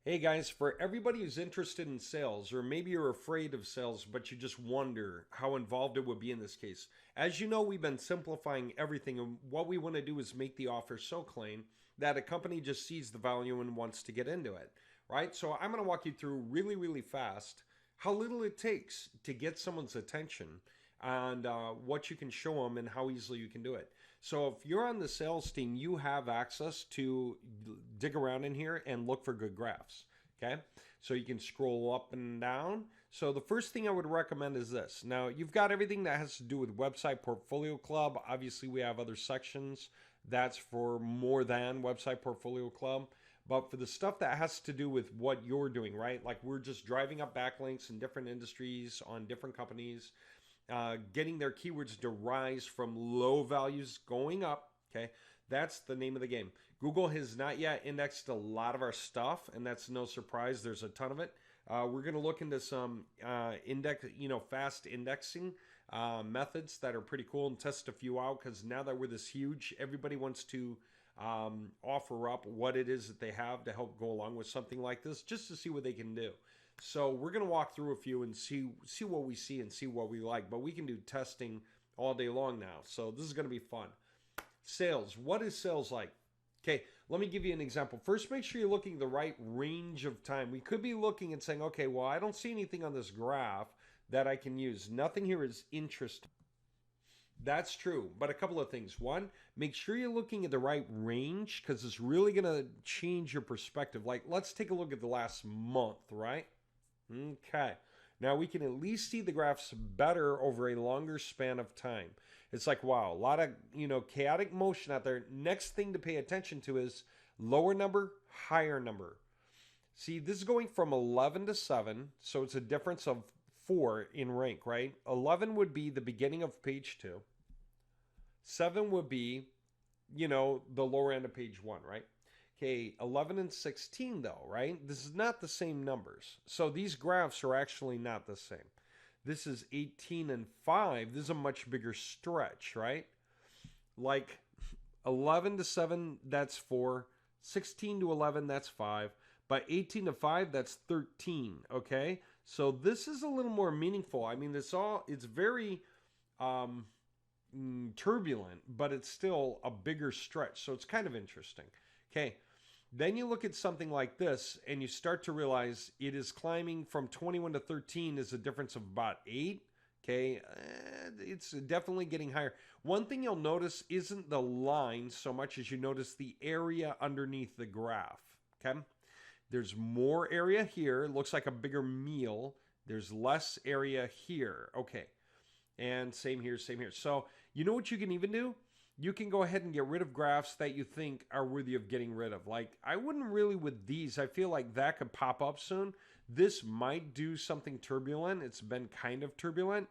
Hey guys, for everybody who's interested in sales, or maybe you're afraid of sales, but you just wonder how involved it would be in this case. As you know, we've been simplifying everything, and what we want to do is make the offer so clean that a company just sees the value and wants to get into it, right? So I'm going to walk you through really fast how little it takes to get someone's attention and what you can show them and how easily you can do it. So if you're on the sales team, you have access to dig around in here and look for good graphs. Okay, so you can scroll up and down. So the first thing I would recommend is this. Now you've got everything that has to do with Website Portfolio Club. Obviously we have other sections that's for more than Website Portfolio Club. But for the stuff that has to do with what you're doing, right? Like we're just driving up backlinks in different industries on different companies, getting their keywords to rise from low values going up. Okay, that's the name of the game. Google has not yet indexed a lot of our stuff, and that's no surprise. There's a ton of it. We're going to look into some fast indexing methods that are pretty cool and test a few out, because now that we're this huge, everybody wants to offer up what it is that they have to help go along with something like this, just to see what they can do. So we're going to walk through a few and see what we see and see what we like. But we can do testing all day long now. So this is going to be fun. Sales. What is sales like? Okay, let me give you an example. First, make sure you're looking at the right range of time. We could be looking and saying, okay, well, I don't see anything on this graph that I can use. Nothing here is interesting. That's true, but a couple of things. One, make sure you're looking at the right range, because it's really going to change your perspective. Like, let's take a look at the last month, right? Okay. Now we can at least see the graphs better over a longer span of time. It's like, wow, a lot of, chaotic motion out there. Next thing to pay attention to is lower number, higher number. See, this is going from 11 to 7, so it's a difference of 4 in rank, right? 11 would be the beginning of page 2. 7 would be, the lower end of page 1, right? Okay, 11 and 16 though, right? This is not the same numbers. So these graphs are actually not the same. This is 18 and 5. This is a much bigger stretch, right? Like 11 to 7, that's 4. 16 to 11, that's 5. But 18 to 5, that's 13, okay? So this is a little more meaningful. I mean, it's very turbulent, but it's still a bigger stretch. So it's kind of interesting. Okay, then you look at something like this and you start to realize it is climbing from 21 to 13 is a difference of about 8. Okay, it's definitely getting higher. One thing you'll notice isn't the line so much as you notice the area underneath the graph. Okay, there's more area here. It looks like a bigger meal. There's less area here. Okay, and same here, same here. So you know what you can even do? You can go ahead and get rid of graphs that you think are worthy of getting rid of. Like, I wouldn't really with these. I feel like that could pop up soon. This might do something turbulent. It's been kind of turbulent.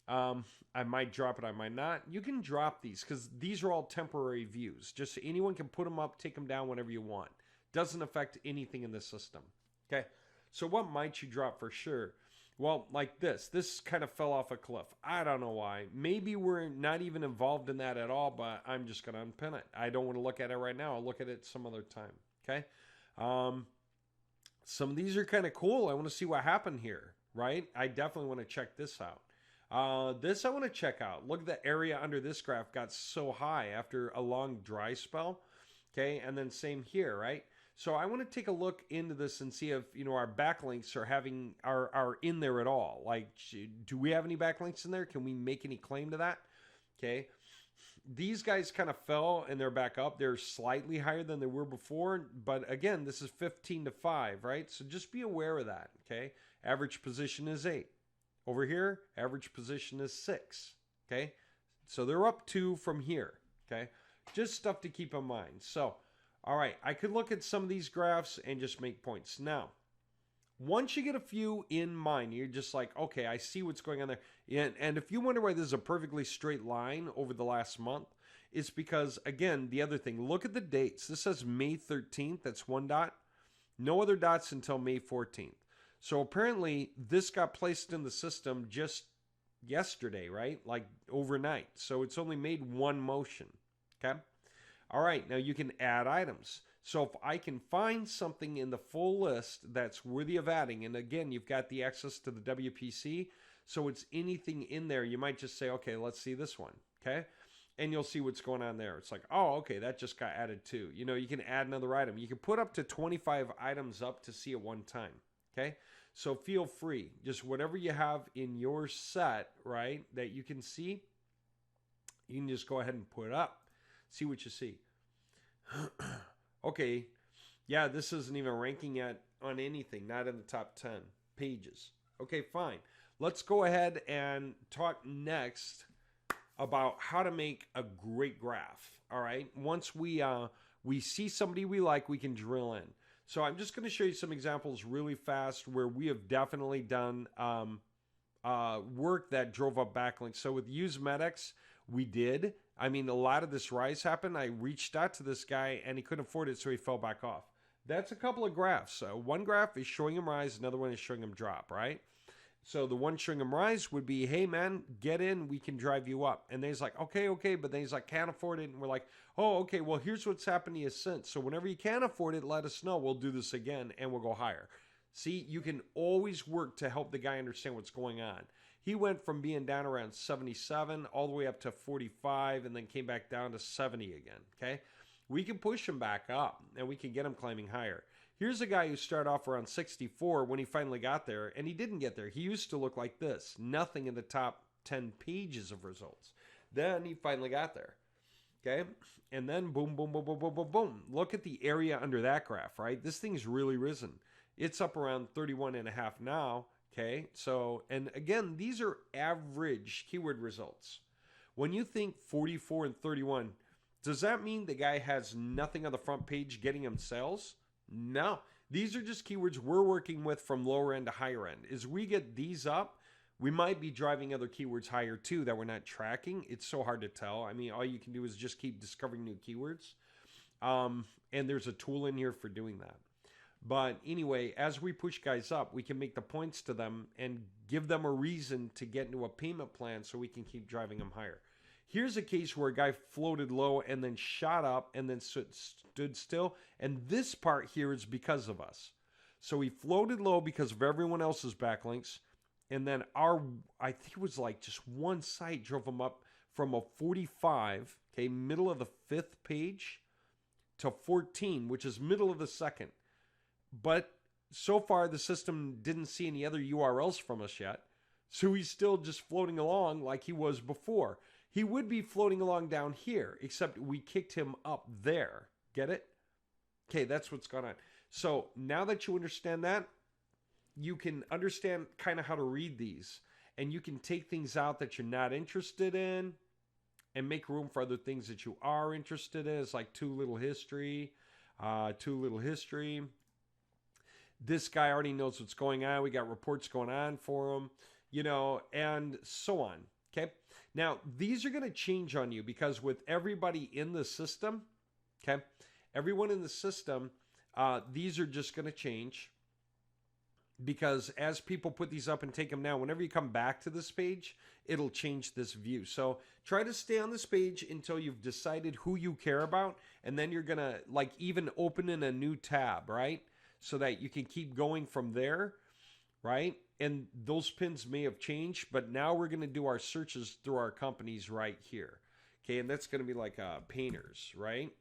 I might drop it. I might not. You can drop these because these are all temporary views. Just anyone can put them up, take them down whenever you want. Doesn't affect anything in the system. Okay, so what might you drop for sure? Well, like this kind of fell off a cliff. I don't know why. Maybe we're not even involved in that at all, but I'm just going to unpin it. I don't want to look at it right now. I'll look at it some other time. Okay. Some of these are kind of cool. I want to see what happened here, right? I definitely want to check this out. This I want to check out. Look at the area under this graph got so high after a long dry spell. Okay. And then same here, right? So I want to take a look into this and see if our backlinks are in there at all. Like, do we have any backlinks in there? Can we make any claim to that? Okay, these guys kind of fell and they're back up. They're slightly higher than they were before, but again, this is 15 to 5, right? So just be aware of that. Okay, average position is 8. Over here, average position is 6. Okay, so they're up 2 from here. Okay, just stuff to keep in mind. So. All right, I could look at some of these graphs and just make points. Now, once you get a few in mind, you're just like, okay, I see what's going on there. And if you wonder why this is a perfectly straight line over the last month, it's because, again, the other thing, look at the dates. This says May 13th, that's one dot. No other dots until May 14th. So apparently this got placed in the system just yesterday, right? Like overnight. So it's only made one motion, okay? All right, now you can add items. So if I can find something in the full list that's worthy of adding, and again, you've got the access to the WPC, so it's anything in there, you might just say, okay, let's see this one, okay? And you'll see what's going on there. It's like, oh, okay, that just got added too. You know, you can add another item. You can put up to 25 items up to see at one time, okay? So feel free. Just whatever you have in your set, right, that you can see, you can just go ahead and put it up. See what you see. Okay, yeah, this isn't even ranking yet on anything, not in the top 10 pages. Okay, fine. Let's go ahead and talk next about how to make a great graph, all right? Once we see somebody we like, we can drill in. So I'm just going to show you some examples really fast where we have definitely done work that drove up backlinks. So with Usemedics, we did. I mean, a lot of this rise happened. I reached out to this guy, and he couldn't afford it, so he fell back off. That's a couple of graphs. One graph is showing him rise. Another one is showing him drop, right? So the one showing him rise would be, hey, man, get in. We can drive you up. And then he's like, okay. But then he's like, can't afford it. And we're like, oh, okay, well, here's what's happened to you since. So whenever you can afford it, let us know. We'll do this again, and we'll go higher. See, you can always work to help the guy understand what's going on. He went from being down around 77 all the way up to 45 and then came back down to 70 again, okay? We can push him back up, and we can get him climbing higher. Here's a guy who started off around 64 when he finally got there, and he didn't get there. He used to look like this, nothing in the top 10 pages of results. Then he finally got there, okay? And then boom, boom, boom, boom, boom, boom, boom. Look at the area under that graph, right? This thing's really risen. It's up around 31.5 now. Okay, so, and again, these are average keyword results. When you think 44 and 31, does that mean the guy has nothing on the front page getting him sales? No, these are just keywords we're working with from lower end to higher end. As we get these up, we might be driving other keywords higher too that we're not tracking. It's so hard to tell. I mean, all you can do is just keep discovering new keywords. And there's a tool in here for doing that. But anyway, as we push guys up, we can make the points to them and give them a reason to get into a payment plan so we can keep driving them higher. Here's a case where a guy floated low and then shot up and then stood still. And this part here is because of us. So he floated low because of everyone else's backlinks. And then I think it was like just one site drove him up from a 45, okay, middle of the 5th page, to 14, which is middle of the 2nd. But so far, the system didn't see any other URLs from us yet. So he's still just floating along like he was before. He would be floating along down here, except we kicked him up there. Get it? Okay, that's what's going on. So now that you understand that, you can understand kind of how to read these. And you can take things out that you're not interested in and make room for other things that you are interested in. It's like too little history. This guy already knows what's going on. We got reports going on for him, you know, and so on. Okay. Now, these are going to change on you because with everybody in the system, okay, everyone in the system, these are just going to change because as people put these up and take them down, whenever you come back to this page, it'll change this view. So try to stay on this page until you've decided who you care about. And then you're going to like even open in a new tab, right? So that you can keep going from there, right? And those pins may have changed, but now we're going to do our searches through our companies right here. Okay, and that's going to be like painters, right?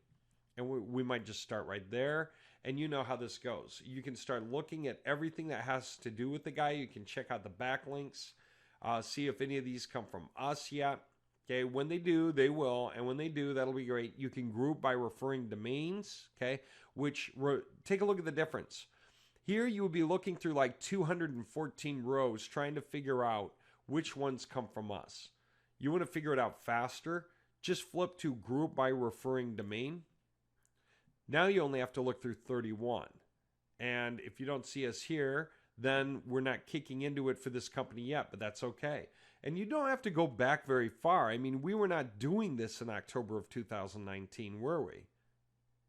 And we might just start right there. And you know how this goes. You can start looking at everything that has to do with the guy. You can check out the backlinks, see if any of these come from us yet. Okay, when they do, they will. And when they do, that'll be great. You can group by referring domains, okay, which take a look at the difference. Here you would be looking through like 214 rows trying to figure out which ones come from us. You want to figure it out faster? Just flip to group by referring domain. Now you only have to look through 31. And if you don't see us here, then we're not kicking into it for this company yet, but that's okay. And you don't have to go back very far. I mean, we were not doing this in October of 2019, were we?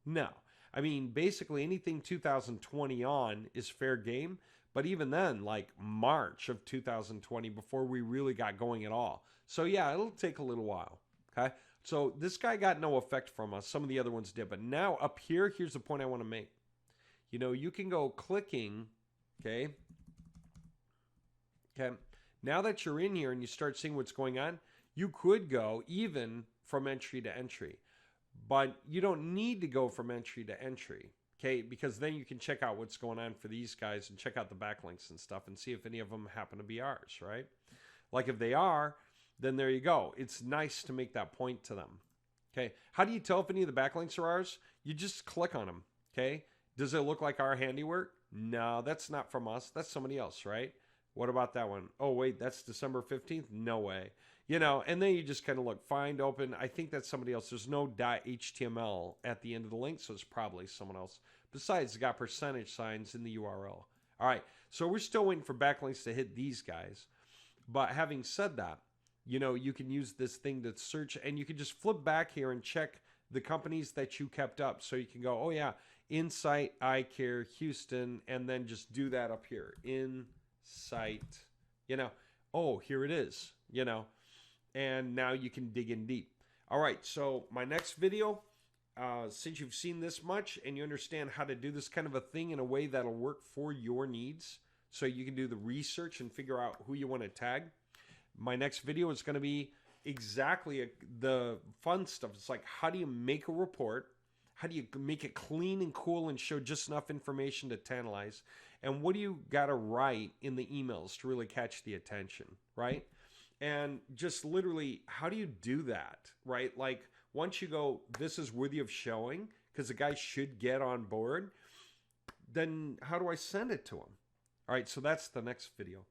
No. I mean, basically anything 2020 on is fair game. But even then, like March of 2020, before we really got going at all. So yeah, it'll take a little while. Okay. So this guy got no effect from us. Some of the other ones did. But now up here, here's the point I want to make. You know, you can go clicking, okay? Okay. Now that you're in here and you start seeing what's going on, you could go even from entry to entry. But you don't need to go from entry to entry, okay? Because then you can check out what's going on for these guys and check out the backlinks and stuff and see if any of them happen to be ours, right? Like if they are, then there you go. It's nice to make that point to them, okay? How do you tell if any of the backlinks are ours? You just click on them, okay? Does it look like our handiwork? No, that's not from us. That's somebody else, right? What about that one? Oh, wait, that's December 15th? No way. You know, and then you just kind of look, find, open. I think that's somebody else. There's no .html at the end of the link, so it's probably someone else. Besides, it's got percentage signs in the URL. All right, so we're still waiting for backlinks to hit these guys. But having said that, you know, you can use this thing to search, and you can just flip back here and check the companies that you kept up. So you can go, oh, yeah, Insight, Eye Care, Houston, and then just do that up here. Insight, you know, oh, here it is, you know. And now you can dig in deep. All right, so my next video, since you've seen this much and you understand how to do this kind of a thing in a way that'll work for your needs, so you can do the research and figure out who you want to tag, my next video is going to be exactly the fun stuff. It's like, how do you make a report? How do you make it clean and cool and show just enough information to tantalize? And what do you got to write in the emails to really catch the attention, right? And just literally, how do you do that, right? Like once you go, this is worthy of showing because the guy should get on board, then how do I send it to him? All right, so that's the next video.